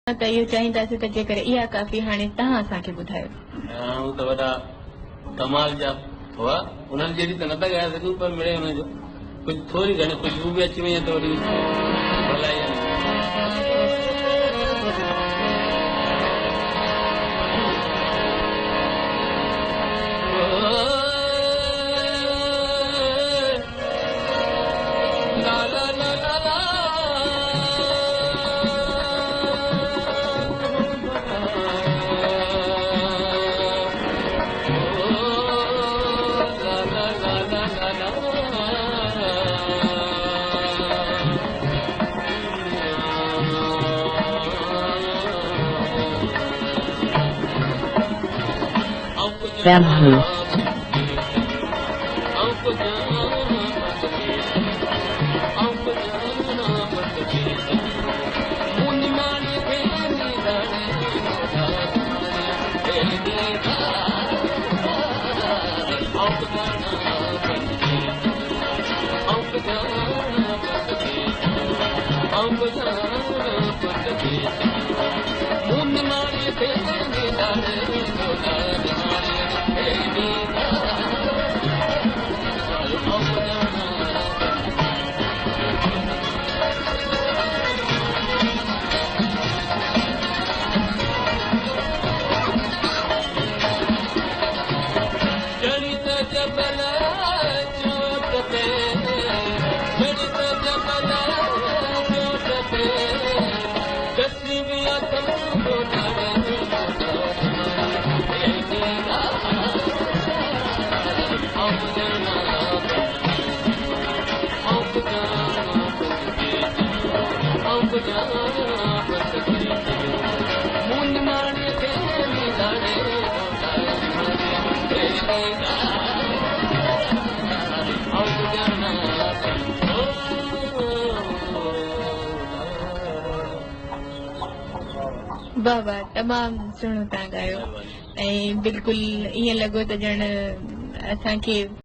त इहो चाहींदासीं त जेकर इहा काफ़ी हाणे तव्हां असांखे ॿुधायो। हू त वॾा कमाल जा हुआ, उन्हनि जहिड़ी त नथा ॻाए सघूं, पर मिड़े हुनजो कुझु थोरी घणी ख़ुशबू बि अची वञे त वरी भलाई आहे। Bamboo. वाह वाह, तमामु सुहिणो तव्हां ॻायो ऐं बिल्कुलु ईअं लॻो त ॼण असांखे